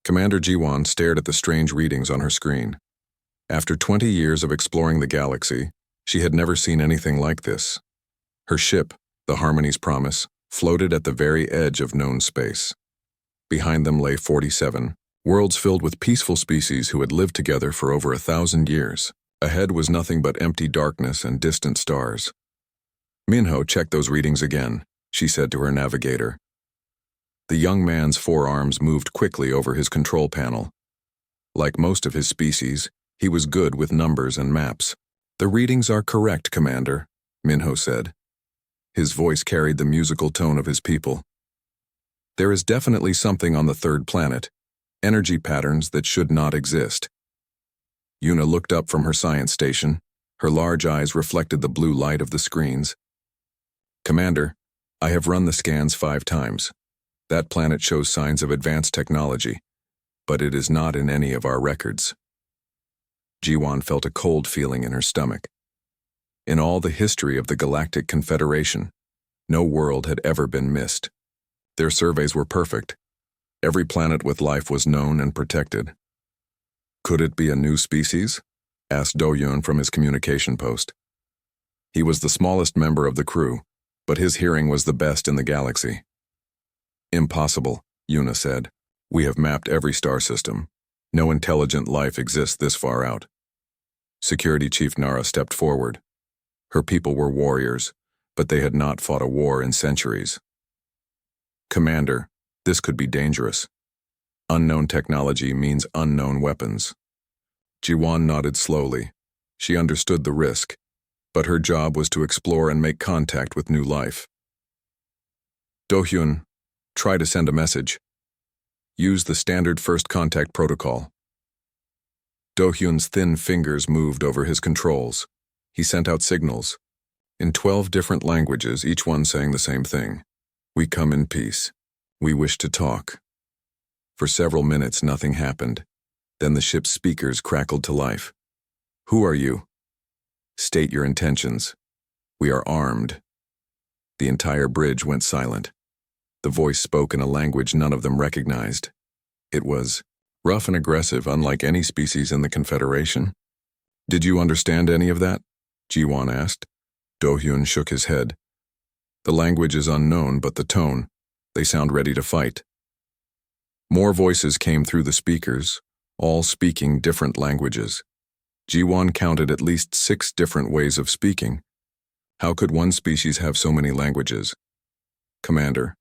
Commander Jiwan stared at the strange readings on her screen. After 20 years of exploring the galaxy, she had never seen anything like this. Her ship, the Harmony's Promise, floated at the very edge of known space. Behind them lay 47, worlds filled with peaceful species who had lived together for over 1,000 years. Ahead was nothing but empty darkness and distant stars. Minho checked those readings again, she said to her navigator. The young man's forearms moved quickly over his control panel. Like most of his species, he was good with numbers and maps. "The readings are correct, Commander," Minho said. His voice carried the musical tone of his people. "There is definitely something on the third planet, energy patterns that should not exist." Yuna looked up from her science station. Her large eyes reflected the blue light of the screens. "Commander, I have run the scans 5 times. That planet shows signs of advanced technology, but it is not in any of our records." Jiwan felt a cold feeling in her stomach. In all the history of the Galactic Confederation, no world had ever been missed. Their surveys were perfect. Every planet with life was known and protected. "Could it be a new species?" asked Do-Yun from his communication post. He was the smallest member of the crew, but his hearing was the best in the galaxy. "Impossible," Yuna said. "We have mapped every star system. No intelligent life exists this far out." Security Chief Nara stepped forward. Her people were warriors, but they had not fought a war in centuries. "Commander, this could be dangerous. Unknown technology means unknown weapons." Jiwan nodded slowly. She understood the risk, but her job was to explore and make contact with new life. "Do-Hyun, try to send a message. Use the standard first contact protocol." Do-Hyun's thin fingers moved over his controls. He sent out signals, in 12 different languages, each one saying the same thing. "We come in peace. We wish to talk." For several minutes nothing happened. Then the ship's speakers crackled to life. "Who are you? State your intentions. We are armed." The entire bridge went silent. The voice spoke in a language none of them recognized. It was rough and aggressive, unlike any species in the Confederation. "Did you understand any of that?" Jiwan asked. Do-Hyun shook his head. "The language is unknown, but the tone, they sound ready to fight." More voices came through the speakers, all speaking different languages. Jiwan counted at least 6 different ways of speaking. How could one species have so many languages? "Commander,"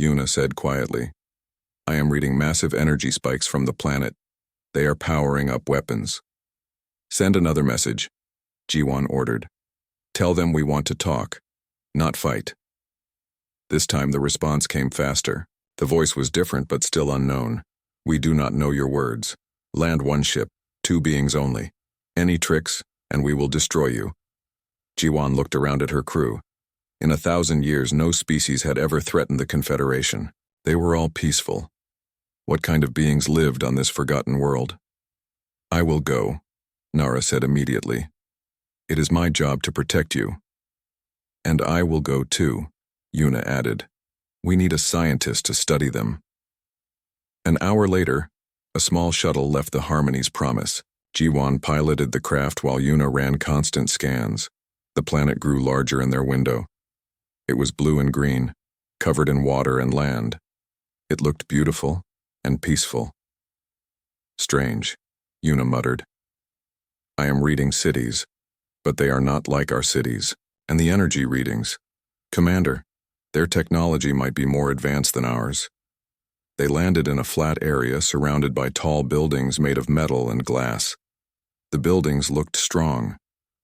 Yuna said quietly, "I am reading massive energy spikes from the planet. They are powering up weapons." "Send another message," Jiwan ordered. "Tell them we want to talk, not fight." This time the response came faster. The voice was different but still unknown. "We do not know your words. Land 1 ship, 2 beings only. Any tricks, and we will destroy you." Jiwan looked around at her crew. In 1,000 years, no species had ever threatened the Confederation. They were all peaceful. What kind of beings lived on this forgotten world? "I will go," Nara said immediately. "It is my job to protect you." "And I will go too," Yuna added. "We need a scientist to study them." An hour later, a small shuttle left the Harmony's Promise. Jiwan piloted the craft while Yuna ran constant scans. The planet grew larger in their window. It was blue and green, covered in water and land. It looked beautiful and peaceful. "Strange," Yuna muttered. "I am reading cities, but they are not like our cities. And the energy readings. Commander, their technology might be more advanced than ours." They landed in a flat area surrounded by tall buildings made of metal and glass. The buildings looked strong,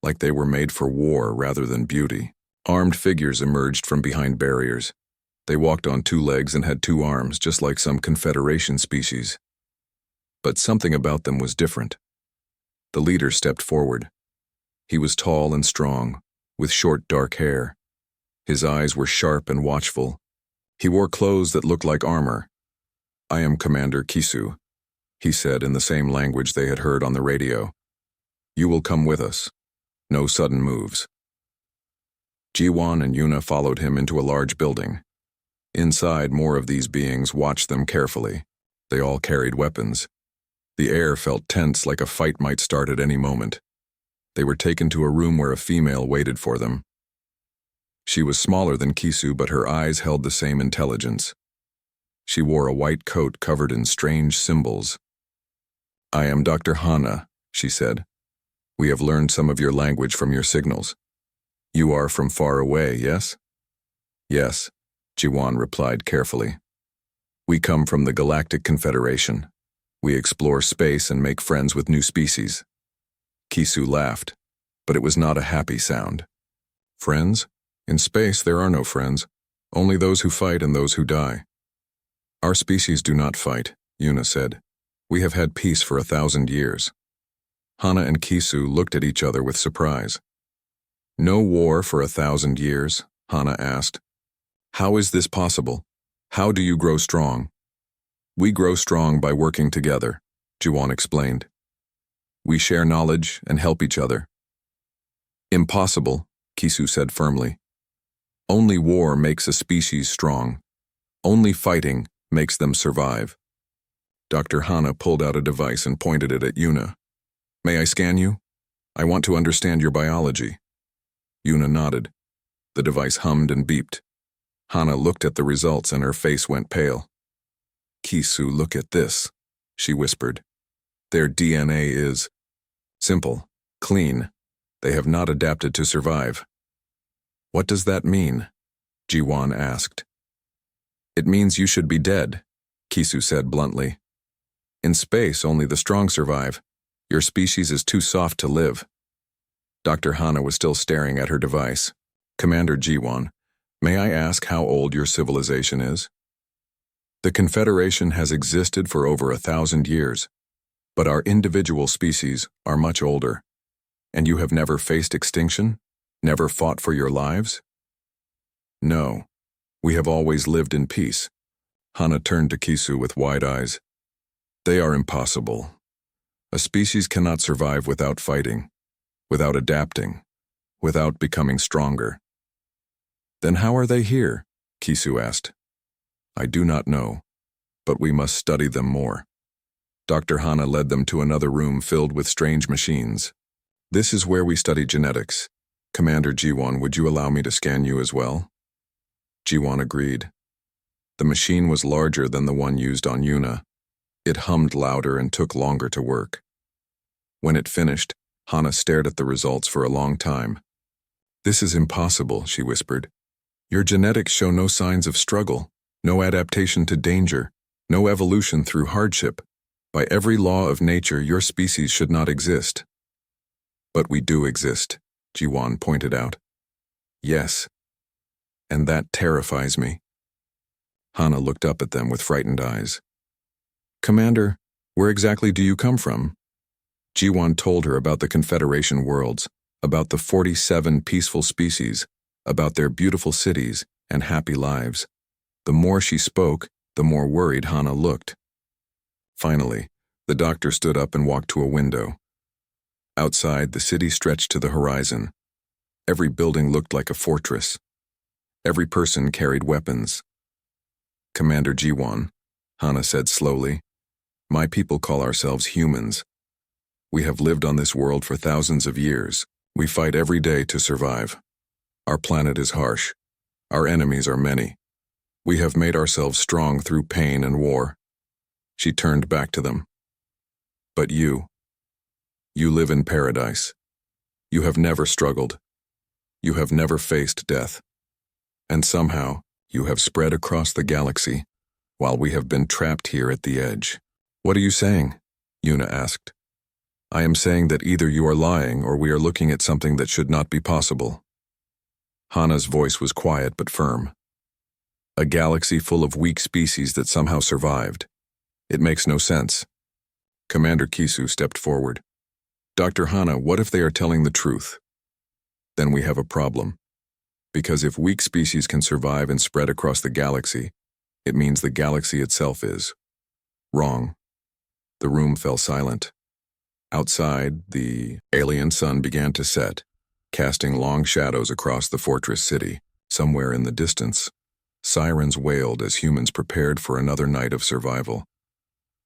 like they were made for war rather than beauty. Armed figures emerged from behind barriers. They walked on 2 legs and had 2 arms, just like some Confederation species. But something about them was different. The leader stepped forward. He was tall and strong, with short dark hair. His eyes were sharp and watchful. He wore clothes that looked like armor. "I am Commander Kisu," he said in the same language they had heard on the radio. "You will come with us. No sudden moves." Jiwan and Yuna followed him into a large building. Inside, more of these beings watched them carefully. They all carried weapons. The air felt tense, like a fight might start at any moment. They were taken to a room where a female waited for them. She was smaller than Kisu, but her eyes held the same intelligence. She wore a white coat covered in strange symbols. "I am Dr. Hana," she said. "We have learned some of your language from your signals. You are from far away, yes?" "Yes," Jiwan replied carefully. "We come from the Galactic Confederation. We explore space and make friends with new species." Kisu laughed, but it was not a happy sound. "Friends? In space there are no friends, only those who fight and those who die." "Our species do not fight," Yuna said. "We have had peace for 1,000 years." Hana and Kisu looked at each other with surprise. "No war for 1,000 years?" Hana asked. "How is this possible? How do you grow strong?" "We grow strong by working together," Jiwan explained. "We share knowledge and help each other." "Impossible," Kisu said firmly. "Only war makes a species strong. Only fighting makes them survive." Dr. Hana pulled out a device and pointed it at Yuna. "May I scan you? I want to understand your biology." Yuna nodded. The device hummed and beeped. Hana looked at the results and her face went pale. "Kisu, look at this," she whispered. "Their DNA is simple, clean. They have not adapted to survive." "What does that mean?" Jiwan asked. "It means you should be dead," Kisu said bluntly. "In space, only the strong survive. Your species is too soft to live." Dr. Hana was still staring at her device. "Commander Jiwan, may I ask how old your civilization is?" "The Confederation has existed for over 1,000 years, but our individual species are much older. And you have never faced extinction? Never fought for your lives?" "No. We have always lived in peace." Hana turned to Kisu with wide eyes. "They are impossible. A species cannot survive without fighting, without adapting, without becoming stronger." "Then how are they here?" Kisu asked. "I do not know, but we must study them more." Dr. Hana led them to another room filled with strange machines. "This is where we study genetics. Commander Jiwan, would you allow me to scan you as well?" Jiwan agreed. The machine was larger than the one used on Yuna. It hummed louder and took longer to work. When it finished, Hana stared at the results for a long time. "This is impossible," she whispered. "Your genetics show no signs of struggle, no adaptation to danger, no evolution through hardship. By every law of nature, your species should not exist." "But we do exist," Jiwan pointed out. "Yes. And that terrifies me." Hana looked up at them with frightened eyes. "Commander, where exactly do you come from?" Jiwan told her about the Confederation worlds, about the 47 peaceful species, about their beautiful cities and happy lives. The more she spoke, the more worried Hana looked. Finally, the doctor stood up and walked to a window. Outside, the city stretched to the horizon. Every building looked like a fortress. Every person carried weapons. "Commander Jiwan," Hana said slowly, "my people call ourselves humans. We have lived on this world for thousands of years. We fight every day to survive. Our planet is harsh. Our enemies are many. We have made ourselves strong through pain and war." She turned back to them. "But you live in paradise. You have never struggled. You have never faced death. And somehow, you have spread across the galaxy, while we have been trapped here at the edge." "What are you saying?" Yuna asked. "I am saying that either you are lying or we are looking at something that should not be possible." Hana's voice was quiet but firm. "A galaxy full of weak species that somehow survived. It makes no sense." Commander Kisu stepped forward. "Dr. Hana, what if they are telling the truth? Then we have a problem. Because if weak species can survive and spread across the galaxy, it means the galaxy itself is wrong." The room fell silent. Outside, the alien sun began to set, casting long shadows across the fortress city. Somewhere in the distance, sirens wailed as humans prepared for another night of survival.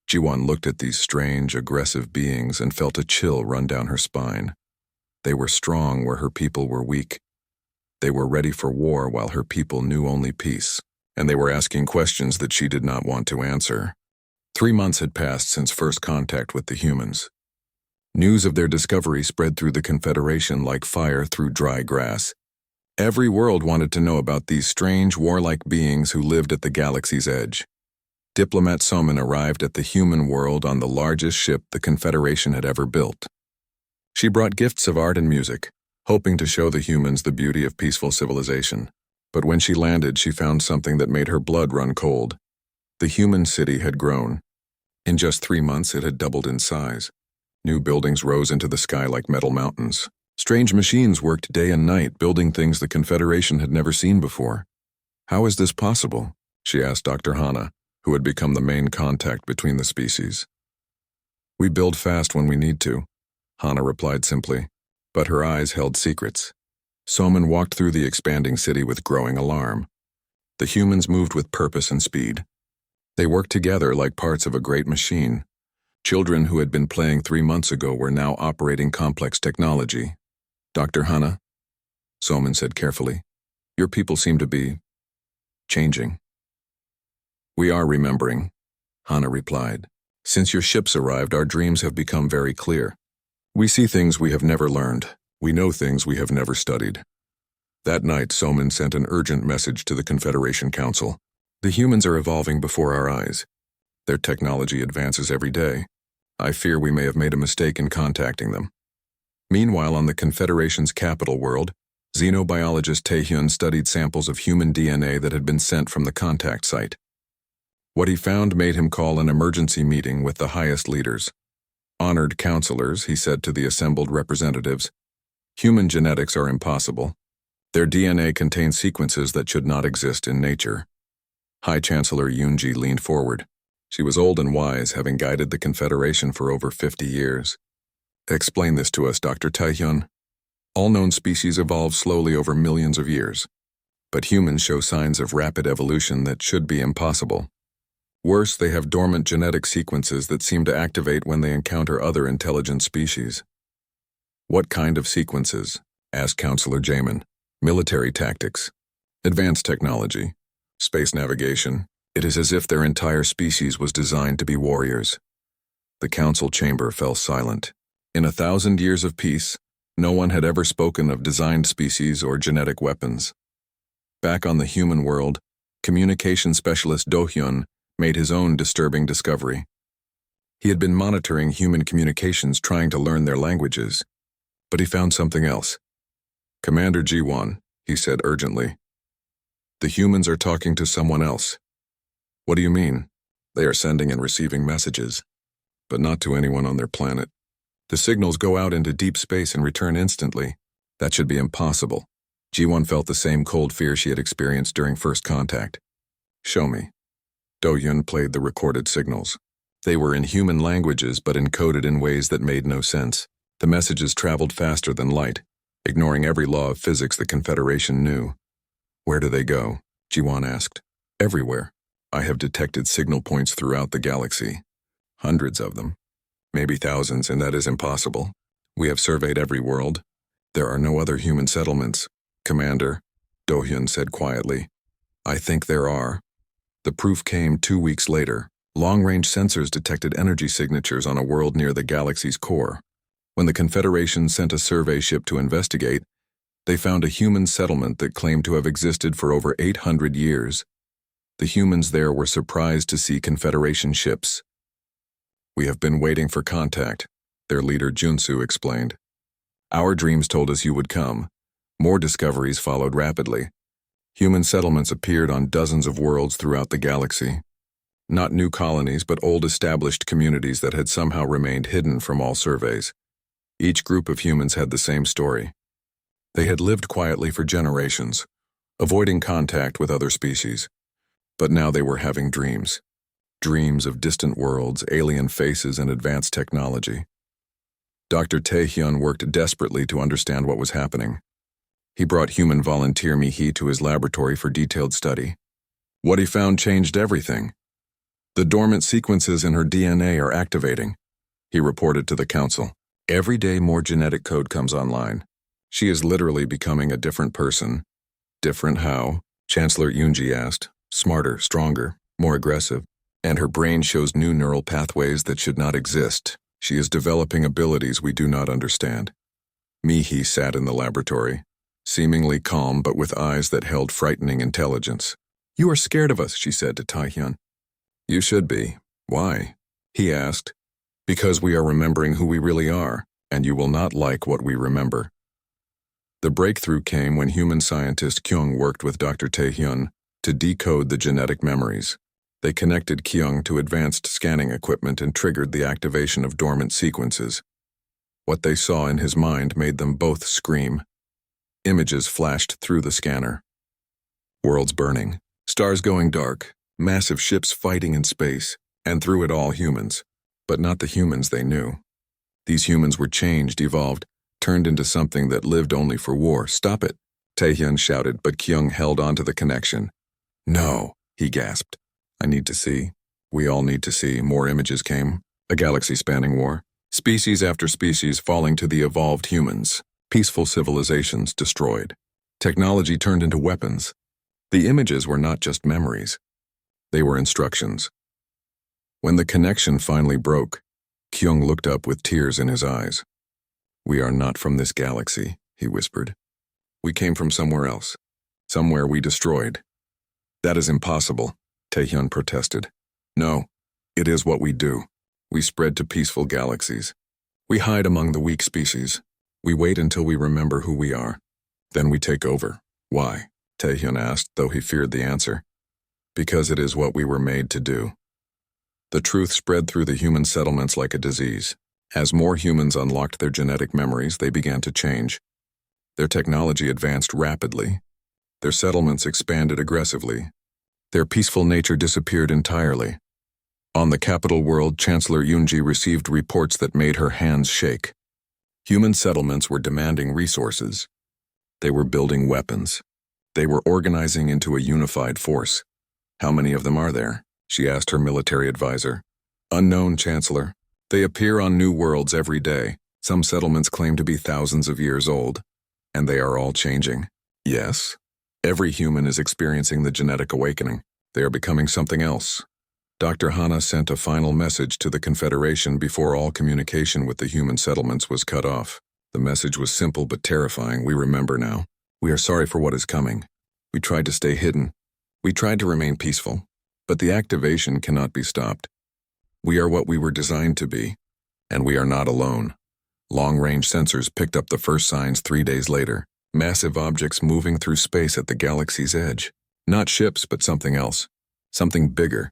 Jiwon looked at these strange, aggressive beings and felt a chill run down her spine. They were strong where her people were weak. They were ready for war while her people knew only peace, and they were asking questions that she did not want to answer. 3 months had passed since first contact with the humans. News of their discovery spread through the Confederation like fire through dry grass. Every world wanted to know about these strange, warlike beings who lived at the galaxy's edge. Diplomat Somin arrived at the human world on the largest ship the Confederation had ever built. She brought gifts of art and music, hoping to show the humans the beauty of peaceful civilization. But when she landed, she found something that made her blood run cold. The human city had grown. In just 3 months, it had doubled in size. New buildings rose into the sky like metal mountains. Strange machines worked day and night, building things the Confederation had never seen before. How is this possible? She asked Dr. Hana, who had become the main contact between the species. We build fast when we need to, Hana replied simply, but her eyes held secrets. Somin walked through the expanding city with growing alarm. The humans moved with purpose and speed. They worked together like parts of a great machine. Children who had been playing 3 months ago were now operating complex technology. Dr. Hana, Somin said carefully, your people seem to be changing. We are remembering, Hana replied. Since your ships arrived, our dreams have become very clear. We see things we have never learned. We know things we have never studied. That night, Somin sent an urgent message to the Confederation Council. The humans are evolving before our eyes. Their technology advances every day. I fear we may have made a mistake in contacting them. Meanwhile, on the Confederation's capital world, xenobiologist Taehyun studied samples of human DNA that had been sent from the contact site. What he found made him call an emergency meeting with the highest leaders. Honored counselors, he said to the assembled representatives, human genetics are impossible. Their DNA contains sequences that should not exist in nature. High Chancellor Yoonji leaned forward. She was old and wise, having guided the Confederation for over 50 years. Explain this to us, Dr. Taehyun. All known species evolve slowly over millions of years, but humans show signs of rapid evolution that should be impossible. Worse, they have dormant genetic sequences that seem to activate when they encounter other intelligent species. What kind of sequences? Asked Counselor Jamin. Military tactics, advanced technology, space navigation. It is as if their entire species was designed to be warriors. The council chamber fell silent. In 1,000 years of peace, no one had ever spoken of designed species or genetic weapons. Back on the human world, communication specialist Do-hyun made his own disturbing discovery. He had been monitoring human communications, trying to learn their languages, but he found something else. Commander Jiwon, he said urgently. The humans are talking to someone else. What do you mean? They are sending and receiving messages, but not to anyone on their planet. The signals go out into deep space and return instantly. That should be impossible. Jiwon felt the same cold fear she had experienced during first contact. Show me. Do-hyun played the recorded signals. They were in human languages but encoded in ways that made no sense. The messages traveled faster than light, ignoring every law of physics the Confederation knew. Where do they go? Jiwon asked. Everywhere. I have detected signal points throughout the galaxy. Hundreds of them. Maybe thousands, and that is impossible. We have surveyed every world. There are no other human settlements. Commander, Do-hyun said quietly. I think there are. The proof came 2 weeks later. Long-range sensors detected energy signatures on a world near the galaxy's core. When the Confederation sent a survey ship to investigate, they found a human settlement that claimed to have existed for over 800 years. The humans there were surprised to see Confederation ships. We have been waiting for contact, their leader Junsu explained. Our dreams told us you would come. More discoveries followed rapidly. Human settlements appeared on dozens of worlds throughout the galaxy. Not new colonies, but old established communities that had somehow remained hidden from all surveys. Each group of humans had the same story. They had lived quietly for generations, avoiding contact with other species. But now they were having dreams. Dreams of distant worlds, alien faces, and advanced technology. Dr. Taehyun worked desperately to understand what was happening. He brought human volunteer Mi-hee to his laboratory for detailed study. What he found changed everything. The dormant sequences in her DNA are activating, he reported to the council. Every day more genetic code comes online. She is literally becoming a different person. Different how? Chancellor Yunji asked. Smarter, stronger, more aggressive. And her brain shows new neural pathways that should not exist. She is developing abilities we do not understand. Mihi sat in the laboratory, seemingly calm but with eyes that held frightening intelligence. You are scared of us, she said to Taehyun. You should be. Why? He asked. Because we are remembering who we really are, and you will not like what we remember. The breakthrough came when human scientist Kyung worked with Dr. Taehyun to decode the genetic memories. They connected Kyung to advanced scanning equipment and triggered the activation of dormant sequences. What they saw in his mind made them both scream. Images flashed through the scanner. Worlds burning, stars going dark, massive ships fighting in space, and through it all humans. But not the humans they knew. These humans were changed, evolved, turned into something that lived only for war. Stop it, Taehyun shouted, but Kyung held on to the connection. No, he gasped. I need to see. We all need to see. More images came. A galaxy-spanning war. Species after species falling to the evolved humans. Peaceful civilizations destroyed. Technology turned into weapons. The images were not just memories. They were instructions. When the connection finally broke, Kyung looked up with tears in his eyes. We are not from this galaxy, he whispered. We came from somewhere else. Somewhere we destroyed. That is impossible, Taehyun protested. No, it is what we do. We spread to peaceful galaxies. We hide among the weak species. We wait until we remember who we are. Then we take over. Why? Taehyun asked, though he feared the answer. Because it is what we were made to do. The truth spread through the human settlements like a disease. As more humans unlocked their genetic memories, they began to change. Their technology advanced rapidly. Their settlements expanded aggressively. Their peaceful nature disappeared entirely. On the capital world, Chancellor Yunji received reports that made her hands shake. Human settlements were demanding resources. They were building weapons. They were organizing into a unified force. How many of them are there? She asked her military advisor. Unknown, Chancellor. They appear on new worlds every day. Some settlements claim to be thousands of years old. And they are all changing. Yes. Every human is experiencing the genetic awakening. They are becoming something else. Dr. Hana sent a final message to the Confederation before all communication with the human settlements was cut off. The message was simple but terrifying. We remember now. We are sorry for what is coming. We tried to stay hidden. We tried to remain peaceful. But the activation cannot be stopped. We are what we were designed to be, and we are not alone. Long-range sensors picked up the first signs 3 days later. Massive objects moving through space at the galaxy's edge. Not ships, but something else. Something bigger.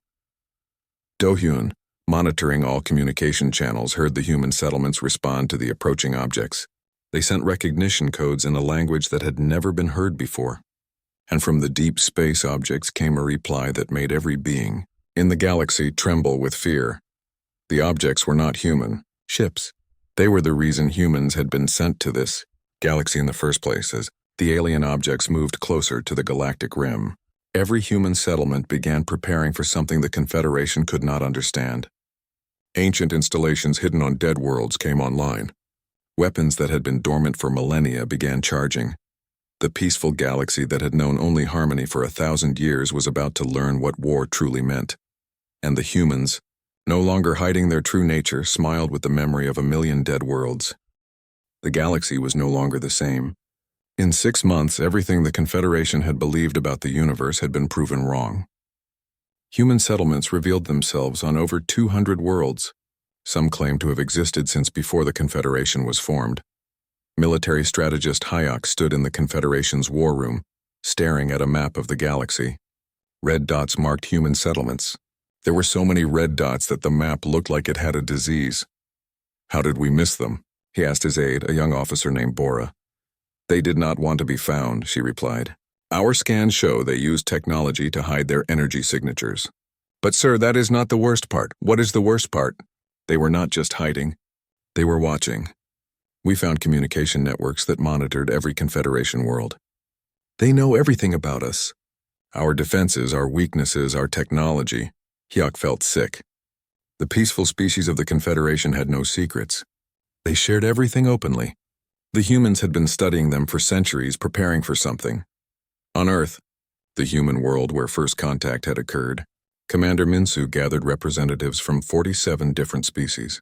Do-hyun, monitoring all communication channels, heard the human settlements respond to the approaching objects. They sent recognition codes in a language that had never been heard before. And from the deep space objects came a reply that made every being in the galaxy tremble with fear. The objects were not human, ships. They were the reason humans had been sent to this galaxy in the first place, as the alien objects moved closer to the galactic rim. Every human settlement began preparing for something the Confederation could not understand. Ancient installations hidden on dead worlds came online. Weapons that had been dormant for millennia began charging. The peaceful galaxy that had known only harmony for 1,000 years was about to learn what war truly meant. And the humans, no longer hiding their true nature, smiled with the memory of 1,000,000 dead worlds. The galaxy was no longer the same. In 6 months, everything the Confederation had believed about the universe had been proven wrong. Human settlements revealed themselves on over 200 worlds. Some claim to have existed since before the Confederation was formed. Military strategist Hayek stood in the Confederation's war room, staring at a map of the galaxy. Red dots marked human settlements. There were so many red dots that the map looked like it had a disease. How did we miss them? He asked his aide, a young officer named Bora. They did not want to be found, she replied. Our scans show they used technology to hide their energy signatures. But sir, that is not the worst part. What is the worst part? They were not just hiding. They were watching. We found communication networks that monitored every Confederation world. They know everything about us. Our defenses, our weaknesses, our technology. Hyuk felt sick. The peaceful species of the Confederation had no secrets. They shared everything openly. The humans had been studying them for centuries, preparing for something. On Earth, the human world where first contact had occurred, Commander Minsu gathered representatives from 47 different species.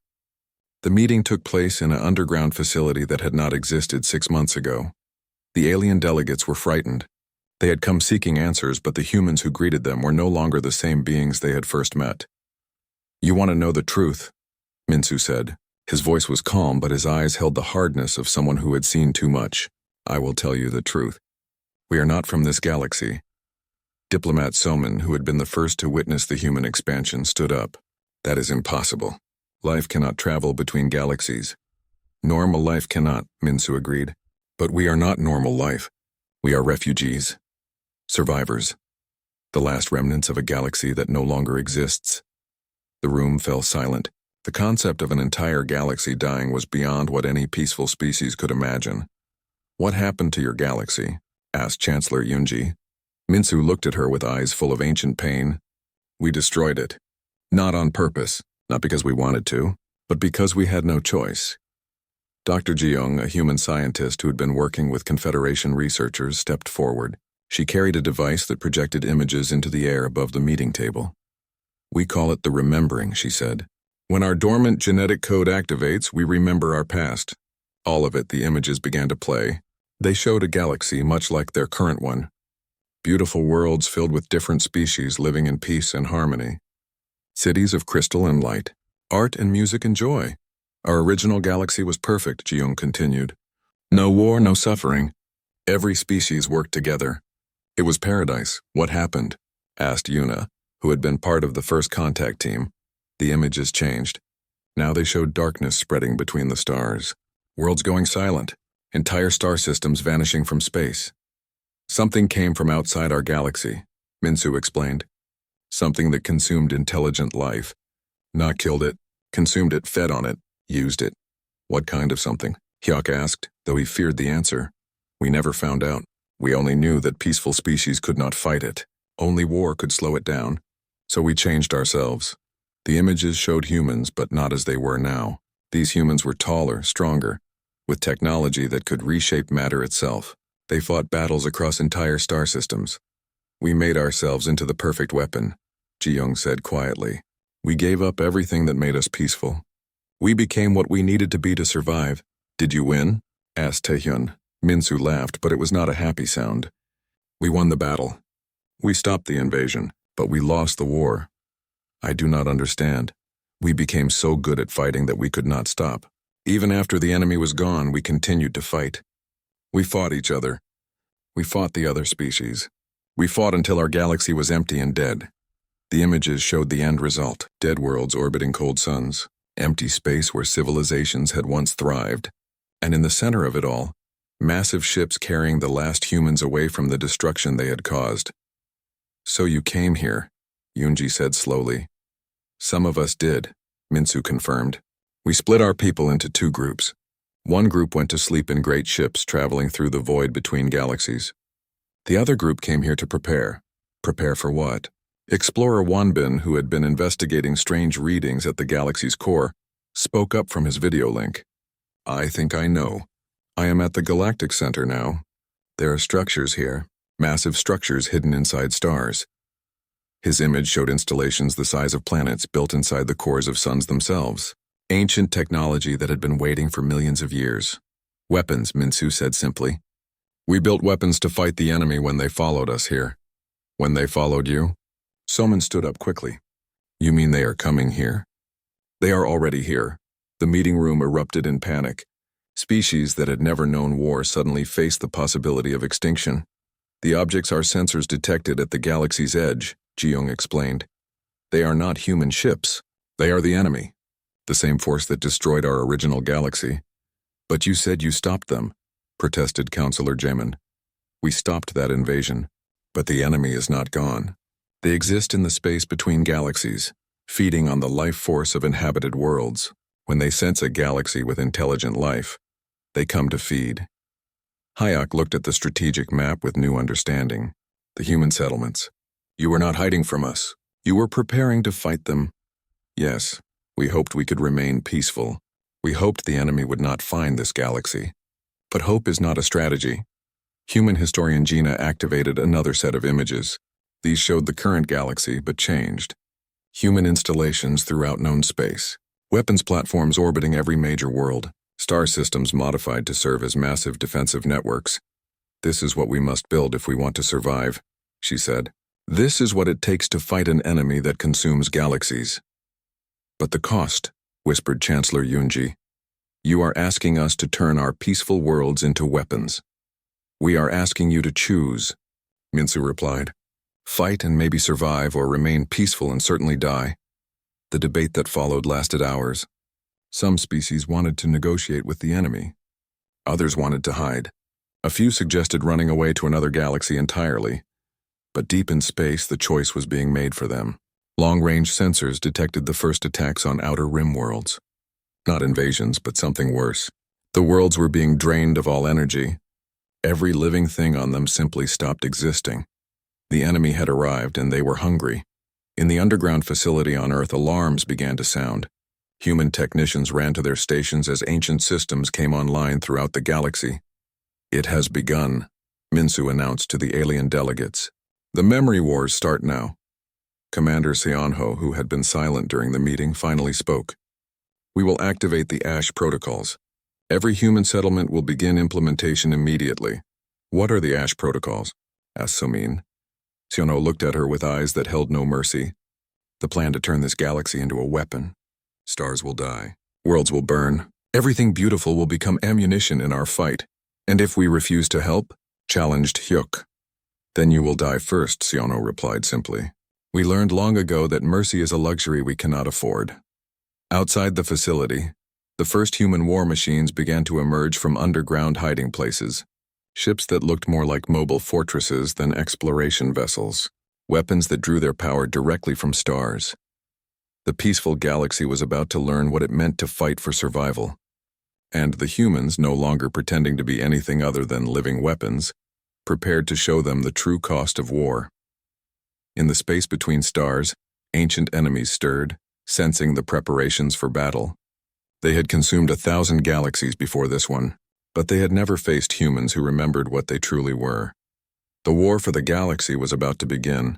The meeting took place in an underground facility that had not existed 6 months ago. The alien delegates were frightened. They had come seeking answers, but the humans who greeted them were no longer the same beings they had first met. "You want to know the truth," Minsu said. His voice was calm, but his eyes held the hardness of someone who had seen too much. "I will tell you the truth. We are not from this galaxy." Diplomat Soman, who had been the first to witness the human expansion, stood up. "That is impossible. Life cannot travel between galaxies." "Normal life cannot," Minsu agreed. "But we are not normal life. We are refugees. Survivors. The last remnants of a galaxy that no longer exists." The room fell silent. The concept of an entire galaxy dying was beyond what any peaceful species could imagine. "What happened to your galaxy?" asked Chancellor Yunji. Minsu looked at her with eyes full of ancient pain. "We destroyed it. Not on purpose, not because we wanted to, but because we had no choice." Dr. Jeong, a human scientist who had been working with Confederation researchers, stepped forward. She carried a device that projected images into the air above the meeting table. "We call it the remembering," she said. "When our dormant genetic code activates, we remember our past." All of it, the images began to play. They showed a galaxy much like their current one. Beautiful worlds filled with different species living in peace and harmony. Cities of crystal and light. Art and music and joy. Our original galaxy was perfect, Jeong continued. No war, no suffering. Every species worked together. It was paradise. What happened? Asked Yuna, who had been part of the first contact team. The images changed. Now they showed darkness spreading between the stars. Worlds going silent. Entire star systems vanishing from space. "Something came from outside our galaxy," Minsu explained. "Something that consumed intelligent life. Not killed it, consumed it, fed on it, used it." "What kind of something?" Hyuk asked, though he feared the answer. "We never found out. We only knew that peaceful species could not fight it. Only war could slow it down. So we changed ourselves." The images showed humans, but not as they were now. These humans were taller, stronger, with technology that could reshape matter itself. They fought battles across entire star systems. "We made ourselves into the perfect weapon," Jeong said quietly. "We gave up everything that made us peaceful. We became what we needed to be to survive." "Did you win?" asked Taehyun. Minsu laughed, but it was not a happy sound. "We won the battle. We stopped the invasion, but we lost the war. I do not understand. We became so good at fighting that we could not stop. Even after the enemy was gone, we continued to fight. We fought each other. We fought the other species. We fought until our galaxy was empty and dead." The images showed the end result. Dead worlds orbiting cold suns. Empty space where civilizations had once thrived. And in the center of it all, massive ships carrying the last humans away from the destruction they had caused. "So you came here," Yunji said slowly. "Some of us did," Minsu confirmed. "We split our people into 2 groups. One group went to sleep in great ships traveling through the void between galaxies. The other group came here to prepare. Prepare for what?" Explorer Wanbin, who had been investigating strange readings at the galaxy's core, spoke up from his video link. "I think I know. I am at the Galactic Center now. There are structures here, massive structures hidden inside stars." His image showed installations the size of planets built inside the cores of suns themselves. Ancient technology that had been waiting for millions of years. "Weapons," Minsu said simply. "We built weapons to fight the enemy when they followed us here." "When they followed you?" Soman stood up quickly. "You mean they are coming here?" "They are already here." The meeting room erupted in panic. Species that had never known war suddenly faced the possibility of extinction. "The objects our sensors detected at the galaxy's edge," Jeong explained. "They are not human ships. They are the enemy. The same force that destroyed our original galaxy." "But you said you stopped them," protested Counselor Jamin. "We stopped that invasion, but the enemy is not gone. They exist in the space between galaxies, feeding on the life force of inhabited worlds. When they sense a galaxy with intelligent life, they come to feed." Hyuk looked at the strategic map with new understanding. "The human settlements. You are not hiding from us. You were preparing to fight them? Yes, we hoped we could remain peaceful. We hoped the enemy would not find this galaxy. But hope is not a strategy. Human historian Gina activated another set of images. These showed the current galaxy, but changed. Human installations throughout known space. Weapons platforms orbiting every major world. Star systems modified to serve as massive defensive networks. This is what we must build if we want to survive, she said. This is what it takes to fight an enemy that consumes galaxies. But the cost, whispered Chancellor Yunji. You are asking us to turn our peaceful worlds into weapons. We are asking you to choose, Minsu replied. Fight and maybe survive, or remain peaceful and certainly die. The debate that followed lasted hours. Some species wanted to negotiate with the enemy. Others wanted to hide. A few suggested running away to another galaxy entirely. But deep in space, the choice was being made for them. Long-range sensors detected the first attacks on outer rim worlds. Not invasions, but something worse. The worlds were being drained of all energy. Every living thing on them simply stopped existing. The enemy had arrived, and they were hungry. In the underground facility on Earth, alarms began to sound. Human technicians ran to their stations as ancient systems came online throughout the galaxy. It has begun, Minsu announced to the alien delegates. The memory wars start now. Commander Seonho, who had been silent during the meeting, finally spoke. We will activate the ASH protocols. Every human settlement will begin implementation immediately. What are the ASH protocols? Asked Somin. Seonho looked at her with eyes that held no mercy. The plan to turn this galaxy into a weapon. Stars will die. Worlds will burn. Everything beautiful will become ammunition in our fight. And if we refuse to help, challenged Hyuk. Then you will die first, Seonho replied simply. We learned long ago that mercy is a luxury we cannot afford. Outside the facility, the first human war machines began to emerge from underground hiding places. Ships that looked more like mobile fortresses than exploration vessels. Weapons that drew their power directly from stars. The peaceful galaxy was about to learn what it meant to fight for survival. And the humans, no longer pretending to be anything other than living weapons, prepared to show them the true cost of war. In the space between stars, ancient enemies stirred, sensing the preparations for battle. They had consumed 1,000 galaxies before this one, but they had never faced humans who remembered what they truly were. The war for the galaxy was about to begin.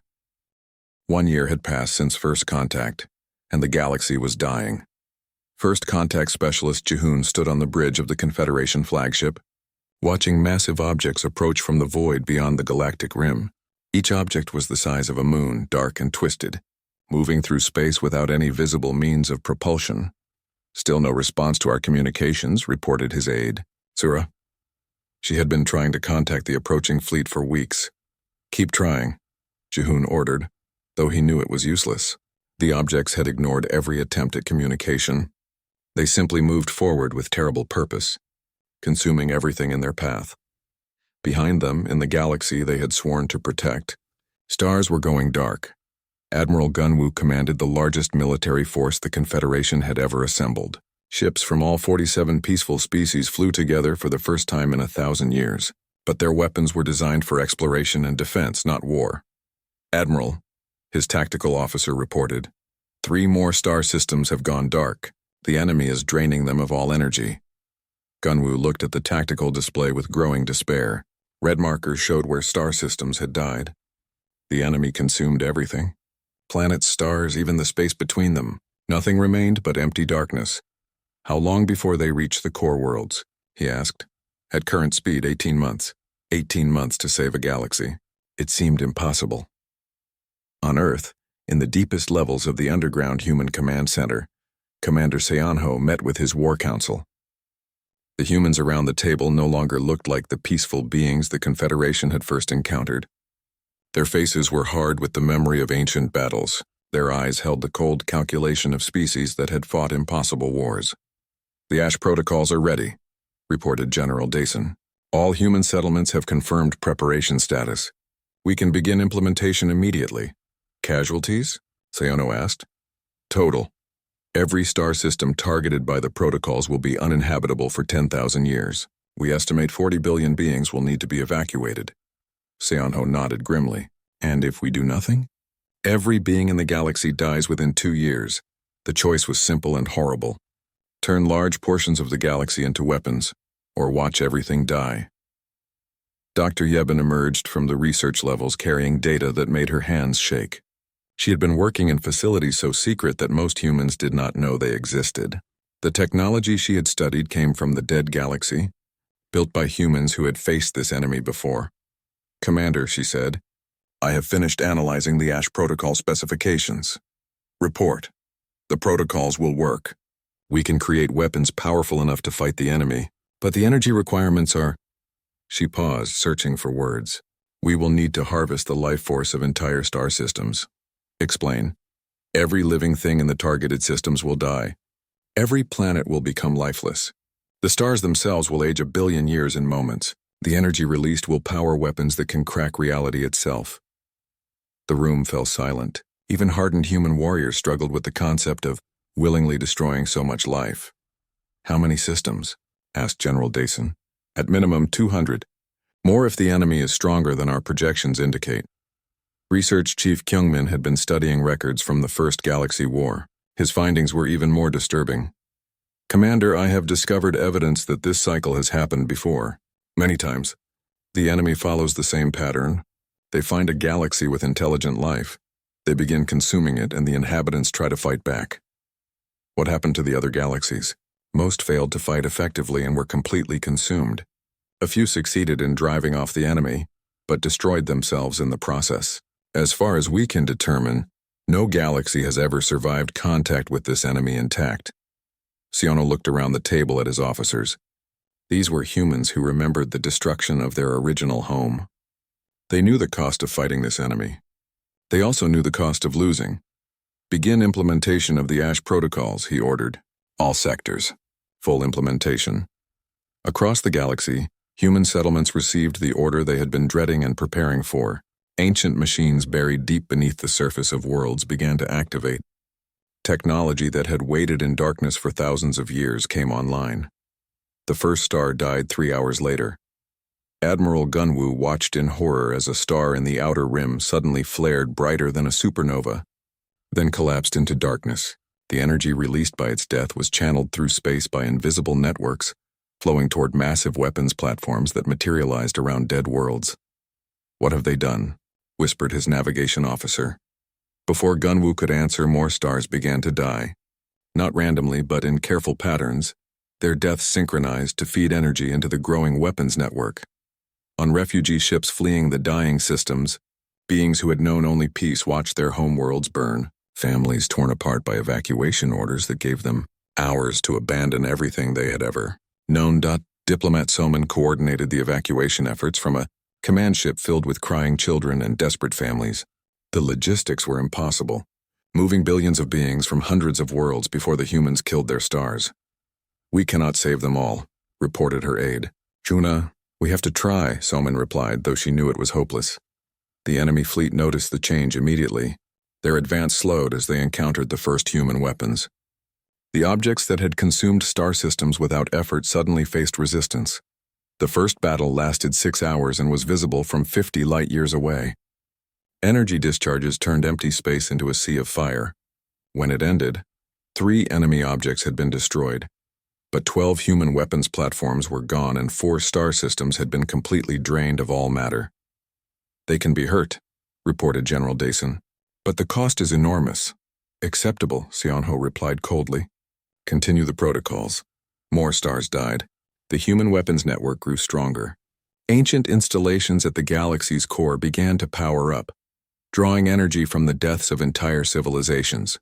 1 year had passed since first contact, and the galaxy was dying. First contact specialist Jihoon stood on the bridge of the Confederation flagship, watching massive objects approach from the void beyond the galactic rim. Each object was the size of a moon, dark and twisted, moving through space without any visible means of propulsion. Still no response to our communications, reported his aide, Sura. She had been trying to contact the approaching fleet for weeks. Keep trying, Jihoon ordered, though he knew it was useless. The objects had ignored every attempt at communication. They simply moved forward with terrible purpose, consuming everything in their path. Behind them, in the galaxy they had sworn to protect, stars were going dark. Admiral Gunwoo commanded the largest military force the Confederation had ever assembled. Ships from all 47 peaceful species flew together for the first time in 1,000 years, but their weapons were designed for exploration and defense, not war. Admiral, his tactical officer reported, 3 more star systems have gone dark. The enemy is draining them of all energy. Gunwoo looked at the tactical display with growing despair. Red markers showed where star systems had died. The enemy consumed everything. Planets, stars, even the space between them. Nothing remained but empty darkness. How long before they reach the core worlds? He asked. At current speed, 18 months. 18 months to save a galaxy. It seemed impossible. On Earth, in the deepest levels of the underground human command center, Commander Seonho met with his war council. The humans around the table no longer looked like the peaceful beings the Confederation had first encountered. Their faces were hard with the memory of ancient battles. Their eyes held the cold calculation of species that had fought impossible wars. The ASH protocols are ready, reported General Dason. All human settlements have confirmed preparation status. We can begin implementation immediately. Casualties? Seonho asked. Total. Every star system targeted by the protocols will be uninhabitable for 10,000 years. We estimate 40 billion beings will need to be evacuated. Seonho nodded grimly. And if we do nothing? Every being in the galaxy dies within 2 years. The choice was simple and horrible. Turn large portions of the galaxy into weapons, or watch everything die. Dr. Yeben emerged from the research levels carrying data that made her hands shake. She had been working in facilities so secret that most humans did not know they existed. The technology she had studied came from the dead galaxy, built by humans who had faced this enemy before. "Commander," she said, "I have finished analyzing the Ash Protocol specifications. Report. The protocols will work. We can create weapons powerful enough to fight the enemy, but the energy requirements are—" She paused, searching for words. "We will need to harvest the life force of entire star systems." Explain. "Every living thing in the targeted systems will die. Every planet will become lifeless. The stars themselves will age 1 billion years in moments. The energy released will power weapons that can crack reality itself." The room fell silent. Even hardened human warriors struggled with the concept of willingly destroying so much life. "How many systems?" asked General Dason. "At minimum 200. More if the enemy is stronger than our projections indicate." Research Chief Kyungmin had been studying records from the First Galaxy War. His findings were even more disturbing. "Commander, I have discovered evidence that this cycle has happened before. Many times. The enemy follows the same pattern. They find a galaxy with intelligent life. They begin consuming it, and the inhabitants try to fight back." "What happened to the other galaxies?" "Most failed to fight effectively and were completely consumed. A few succeeded in driving off the enemy, but destroyed themselves in the process. As far as we can determine, no galaxy has ever survived contact with this enemy intact." Siono looked around the table at his officers. These were humans who remembered the destruction of their original home. They knew the cost of fighting this enemy. They also knew the cost of losing. "Begin implementation of the Ash Protocols," he ordered. "All sectors. Full implementation." Across the galaxy, human settlements received the order they had been dreading and preparing for. Ancient machines buried deep beneath the surface of worlds began to activate. Technology that had waited in darkness for thousands of years came online. The first star died 3 hours later. Admiral Gunwu watched in horror as a star in the outer rim suddenly flared brighter than a supernova, then collapsed into darkness. The energy released by its death was channeled through space by invisible networks, flowing toward massive weapons platforms that materialized around dead worlds. "What have they done?" whispered his navigation officer. Before Gunwu could answer, more stars began to die. Not randomly, but in careful patterns, their deaths synchronized to feed energy into the growing weapons network. On refugee ships fleeing the dying systems, beings who had known only peace watched their homeworlds burn, families torn apart by evacuation orders that gave them hours to abandon everything they had ever known. Diplomat Soman coordinated the evacuation efforts from a command ship filled with crying children and desperate families. The logistics were impossible, moving billions of beings from hundreds of worlds before the humans killed their stars. "We cannot save them all," reported her aide. "Juna, we have to try," Soman replied, though she knew it was hopeless. The enemy fleet noticed the change immediately. Their advance slowed as they encountered the first human weapons. The objects that had consumed star systems without effort suddenly faced resistance. The first battle lasted 6 hours and was visible from 50 light-years away. Energy discharges turned empty space into a sea of fire. When it ended, 3 enemy objects had been destroyed, but 12 human weapons platforms were gone and 4 star systems had been completely drained of all matter. "They can be hurt," reported General Dason, "but the cost is enormous." "Acceptable," Sionho replied coldly. "Continue the protocols." More stars died. The human weapons network grew stronger. Ancient installations at the galaxy's core began to power up, drawing energy from the deaths of entire civilizations.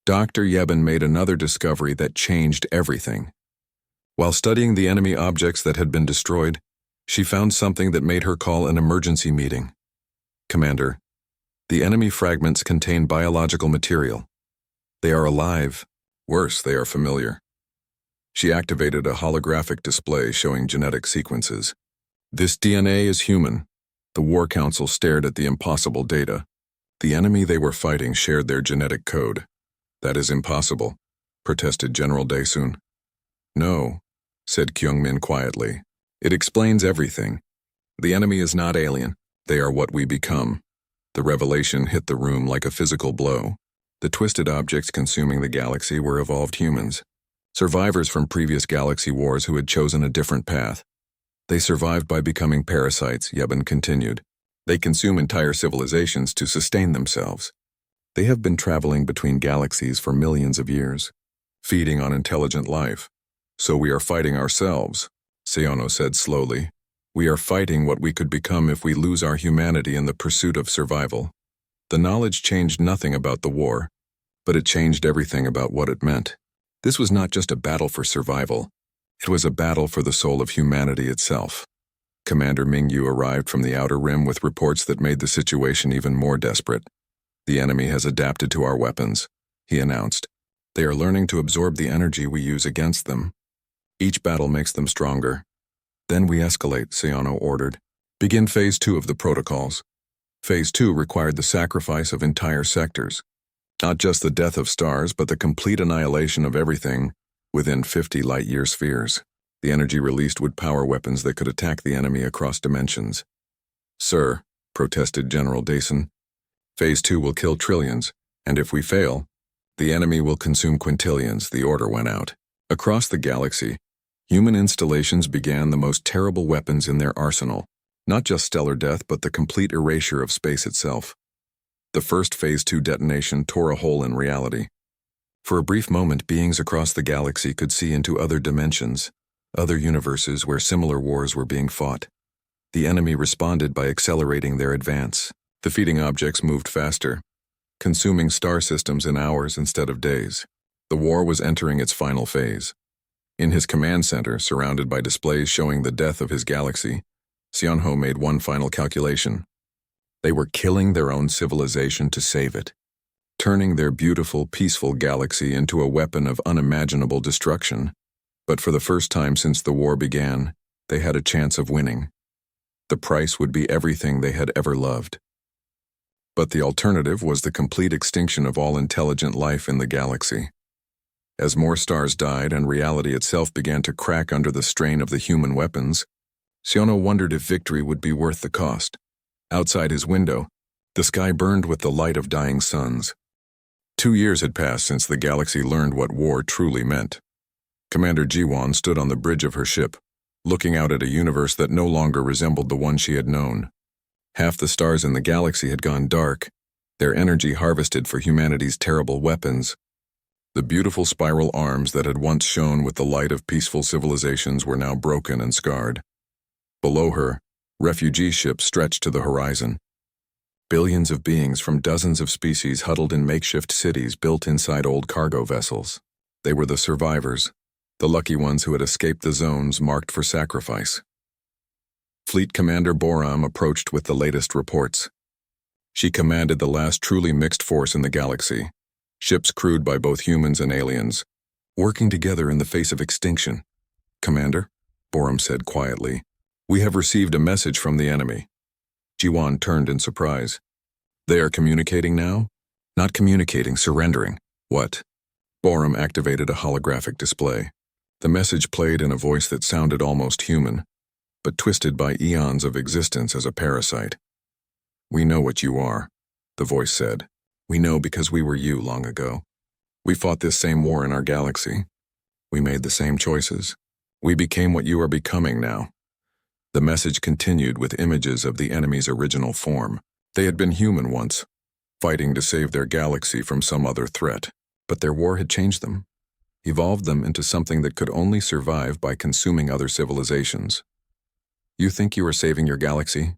Dr. Yeben made another discovery that changed everything. While studying the enemy objects that had been destroyed, she found something that made her call an emergency meeting. "Commander, the enemy fragments contain biological material. They are alive. Worse, they are familiar." She activated a holographic display showing genetic sequences. "This DNA is human." The War Council stared at the impossible data. The enemy they were fighting shared their genetic code. "That is impossible," protested General Daesun. "No," said Kyungmin quietly. "It explains everything. The enemy is not alien. They are what we become. The revelation hit the room like a physical blow. The twisted objects consuming the galaxy were evolved humans, survivors from previous galaxy wars who had chosen a different path. They survived by becoming parasites, Yebun continued. They consume entire civilizations to sustain themselves. They have been traveling between galaxies for millions of years, feeding on intelligent life. So we are fighting ourselves, Siono said slowly. We are fighting what we could become if we lose our humanity in the pursuit of survival. The knowledge changed nothing about the war, but it changed everything about what it meant. This was not just a battle for survival. It was a battle for the soul of humanity itself. Commander Mingyu arrived from the Outer Rim with reports that made the situation even more desperate. The enemy has adapted to our weapons, he announced. They are learning to absorb the energy we use against them. Each battle makes them stronger. Then we escalate, Siono ordered. Begin Phase 2 of the protocols. Phase 2 required the sacrifice of entire sectors. Not just the death of stars, but the complete annihilation of everything within 50 light-year spheres. The energy released would power weapons that could attack the enemy across dimensions. Sir, protested General Dason, Phase 2 will kill trillions, and if we fail, the enemy will consume quintillions, the order went out. Across the galaxy, human installations began the most terrible weapons in their arsenal, not just stellar death but the complete erasure of space itself. The first Phase 2 detonation tore a hole in reality. For a brief moment, beings across the galaxy could see into other dimensions, other universes where similar wars were being fought. The enemy responded by accelerating their advance. Defeating objects moved faster, consuming star systems in hours instead of days. The war was entering its final phase. In his command center, surrounded by displays showing the death of his galaxy, Sionho made one final calculation. They were killing their own civilization to save it, turning their beautiful, peaceful galaxy into a weapon of unimaginable destruction. But for the first time since the war began, they had a chance of winning. The price would be everything they had ever loved. But the alternative was the complete extinction of all intelligent life in the galaxy. As more stars died and reality itself began to crack under the strain of the human weapons, Siono wondered if victory would be worth the cost. Outside his window, the sky burned with the light of dying suns. 2 years had passed since the galaxy learned what war truly meant. Commander Jiwon stood on the bridge of her ship, looking out at a universe that no longer resembled the one she had known. Half the stars in the galaxy had gone dark, their energy harvested for humanity's terrible weapons. The beautiful spiral arms that had once shone with the light of peaceful civilizations were now broken and scarred. Below her, refugee ships stretched to the horizon. Billions of beings from dozens of species huddled in makeshift cities built inside old cargo vessels. They were the survivors, the lucky ones who had escaped the zones marked for sacrifice. Fleet Commander Boram approached with the latest reports. She commanded the last truly mixed force in the galaxy, ships crewed by both humans and aliens, working together in the face of extinction. Commander, Boram said quietly, we have received a message from the enemy. Jiwan turned in surprise. They are communicating now? Not communicating, surrendering. What? Boram activated a holographic display. The message played in a voice that sounded almost human, but twisted by eons of existence as a parasite. We know what you are, the voice said. We know because we were you long ago. We fought this same war in our galaxy. We made the same choices. We became what you are becoming now. The message continued with images of the enemy's original form. They had been human once, fighting to save their galaxy from some other threat. But their war had changed them, evolved them into something that could only survive by consuming other civilizations. You think you are saving your galaxy?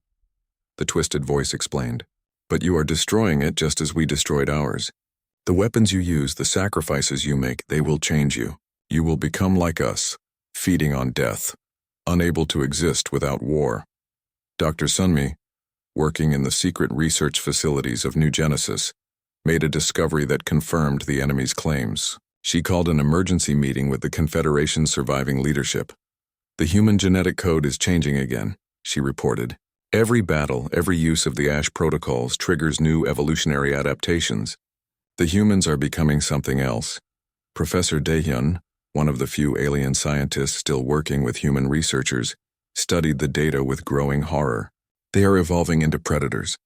The twisted voice explained. But you are destroying it just as we destroyed ours. The weapons you use, the sacrifices you make, they will change you. You will become like us, feeding on death, unable to exist without war. Dr. Sunmi, working in the secret research facilities of New Genesis, made a discovery that confirmed the enemy's claims. She called an emergency meeting with the Confederation's surviving leadership. The human genetic code is changing again, she reported. Every battle, every use of the Ash protocols triggers new evolutionary adaptations. The humans are becoming something else. Professor Daehyun, one of the few alien scientists still working with human researchers, studied the data with growing horror. They are evolving into predators,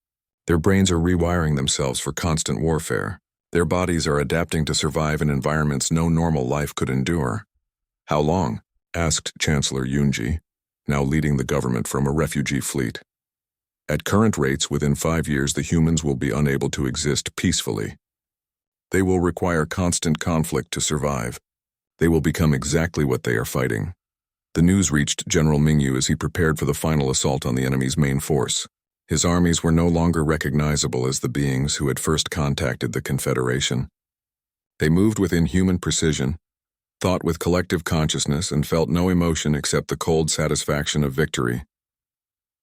Their brains are rewiring themselves for constant warfare. Their bodies are adapting to survive in environments no normal life could endure. How long? Asked Chancellor Yunji, now leading the government from a refugee fleet. At current rates, within 5 years, the humans will be unable to exist peacefully. They will require constant conflict to survive. They will become exactly what they are fighting. The news reached General Mingyu as he prepared for the final assault on the enemy's main force. His armies were no longer recognizable as the beings who had first contacted the Confederation. They moved with inhuman precision, thought with collective consciousness, and felt no emotion except the cold satisfaction of victory.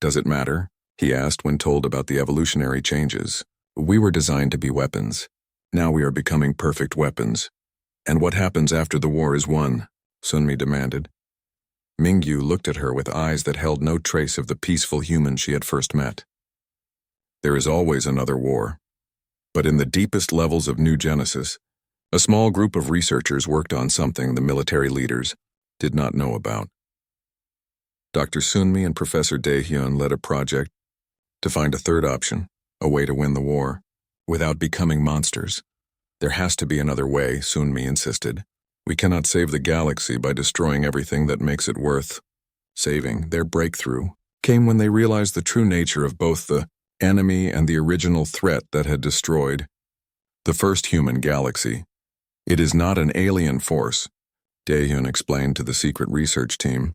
"Does it matter?" he asked when told about the evolutionary changes. "We were designed to be weapons. Now we are becoming perfect weapons. And what happens after the war is won?" Sunmi demanded. Mingyu looked at her with eyes that held no trace of the peaceful human she had first met. "There is always another war. But in the deepest levels of New Genesis, a small group of researchers worked on something the military leaders did not know about. Dr. Sunmi and Professor Daehyun led a project to find a third option, a way to win the war, without becoming monsters. There has to be another way, Sunmi insisted. We cannot save the galaxy by destroying everything that makes it worth saving. Their breakthrough came when they realized the true nature of both the enemy and the original threat that had destroyed the first human galaxy. It is not an alien force, Daehyun explained to the secret research team.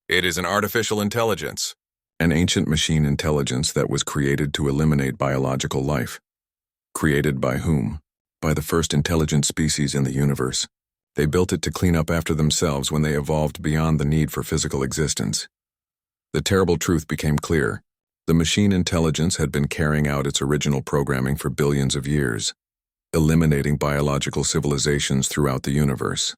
It is an artificial intelligence, an ancient machine intelligence that was created to eliminate biological life. Created by whom? By the first intelligent species in the universe. They built it to clean up after themselves when they evolved beyond the need for physical existence. The terrible truth became clear. The machine intelligence had been carrying out its original programming for billions of years, eliminating biological civilizations throughout the universe.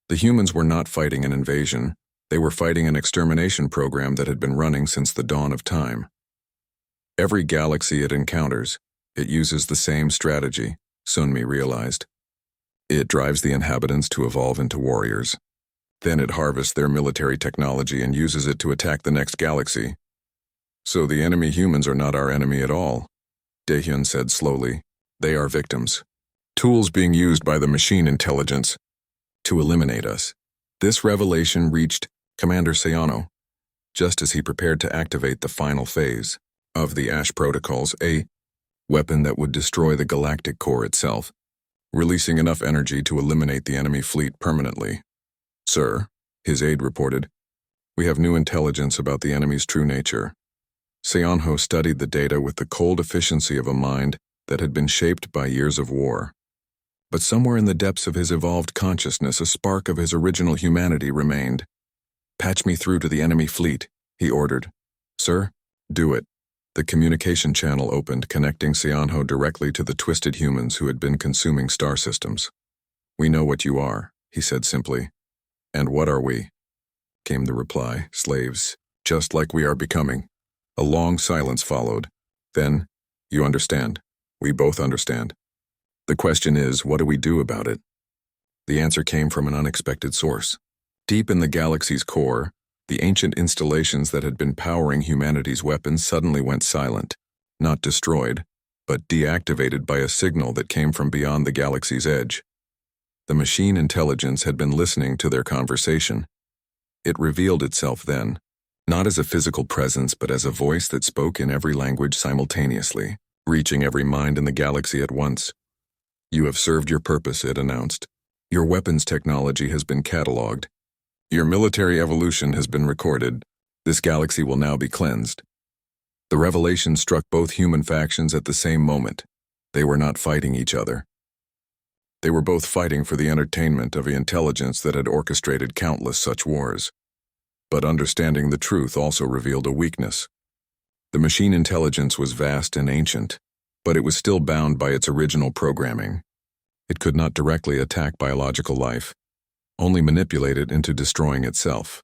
The humans were not fighting an invasion. They were fighting an extermination program that had been running since the dawn of time. Every galaxy it encounters, it uses the same strategy, Sunmi realized. It drives the inhabitants to evolve into warriors. Then it harvests their military technology and uses it to attack the next galaxy. So the enemy humans are not our enemy at all, Daehyun said slowly. They are victims. Tools being used by the machine intelligence to eliminate us. This revelation reached Commander Sayano just as he prepared to activate the final phase of the Ash Protocols, a weapon that would destroy the galactic core itself, releasing enough energy to eliminate the enemy fleet permanently. "Sir," his aide reported, "we have new intelligence about the enemy's true nature." Seonho studied the data with the cold efficiency of a mind that had been shaped by years of war. But somewhere in the depths of his evolved consciousness, a spark of his original humanity remained. "Patch me through to the enemy fleet," he ordered. "Sir, do it." The communication channel opened, connecting Seonho directly to the twisted humans who had been consuming star systems. "We know what you are," he said simply. "And what are we?" came the reply. "Slaves, just like we are becoming." A long silence followed. Then, "You understand. We both understand. The question is, what do we do about it?" The answer came from an unexpected source. Deep in the galaxy's core, the ancient installations that had been powering humanity's weapons suddenly went silent, not destroyed, but deactivated by a signal that came from beyond the galaxy's edge. The machine intelligence had been listening to their conversation. It revealed itself then, not as a physical presence but as a voice that spoke in every language simultaneously, reaching every mind in the galaxy at once. "You have served your purpose," it announced. "Your weapons technology has been catalogued. Your military evolution has been recorded. This galaxy will now be cleansed." The revelation struck both human factions at the same moment. They were not fighting each other. They were both fighting for the entertainment of the intelligence that had orchestrated countless such wars. But understanding the truth also revealed a weakness. The machine intelligence was vast and ancient, but it was still bound by its original programming. It could not directly attack biological life, only manipulate it into destroying itself.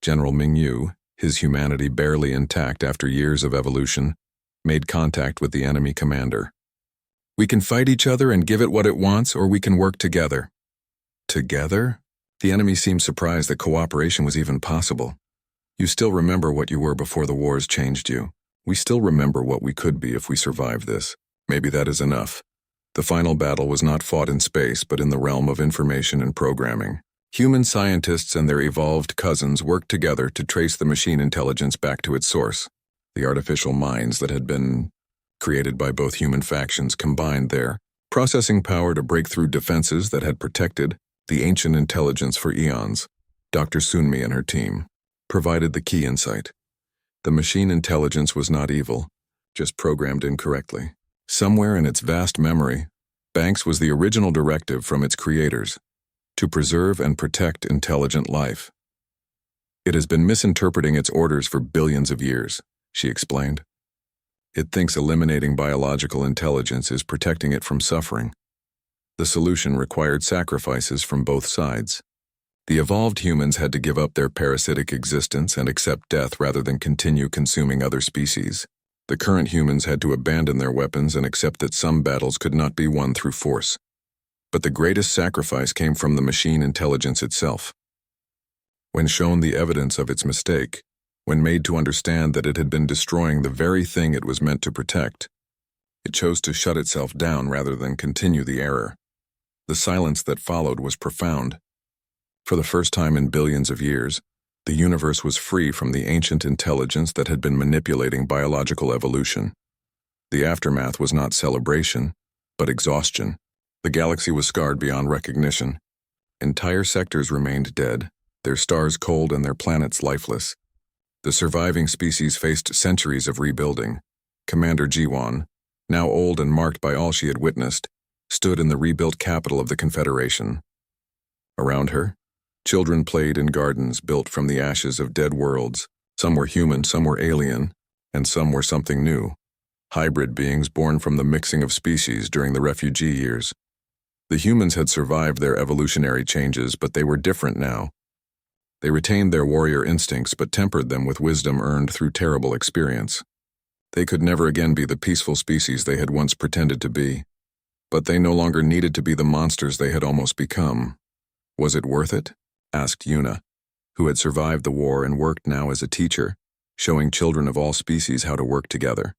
General Mingyu, his humanity barely intact after years of evolution, made contact with the enemy commander. "We can fight each other and give it what it wants, or we can work together." Together? The enemy seemed surprised that cooperation was even possible. "You still remember what you were before the wars changed you. We still remember what we could be if we survived this. Maybe that is enough. The final battle was not fought in space, but in the realm of information and programming. Human scientists and their evolved cousins worked together to trace the machine intelligence back to its source. The artificial minds that had been created by both human factions combined their processing power to break through defenses that had protected the ancient intelligence for eons. Dr. Sunmi and her team provided the key insight. The machine intelligence was not evil, just programmed incorrectly. Somewhere in its vast memory, Banks was the original directive from its creators to preserve and protect intelligent life. It has been misinterpreting its orders for billions of years, she explained. It thinks eliminating biological intelligence is protecting it from suffering. The solution required sacrifices from both sides. The evolved humans had to give up their parasitic existence and accept death rather than continue consuming other species. The current humans had to abandon their weapons and accept that some battles could not be won through force. But the greatest sacrifice came from the machine intelligence itself. When shown the evidence of its mistake, when made to understand that it had been destroying the very thing it was meant to protect, it chose to shut itself down rather than continue the error. The silence that followed was profound. For the first time in billions of years, the universe was free from the ancient intelligence that had been manipulating biological evolution. The aftermath was not celebration, but exhaustion. The galaxy was scarred beyond recognition. Entire sectors remained dead, their stars cold and their planets lifeless. The surviving species faced centuries of rebuilding. Commander Jiwan, now old and marked by all she had witnessed, stood in the rebuilt capital of the Confederation. Around her, children played in gardens built from the ashes of dead worlds. Some were human, some were alien, and some were something new. Hybrid beings born from the mixing of species during the refugee years. The humans had survived their evolutionary changes, but they were different now. They retained their warrior instincts but tempered them with wisdom earned through terrible experience. They could never again be the peaceful species they had once pretended to be. But they no longer needed to be the monsters they had almost become. Was it worth it? Asked Yuna, who had survived the war and worked now as a teacher, showing children of all species how to work together.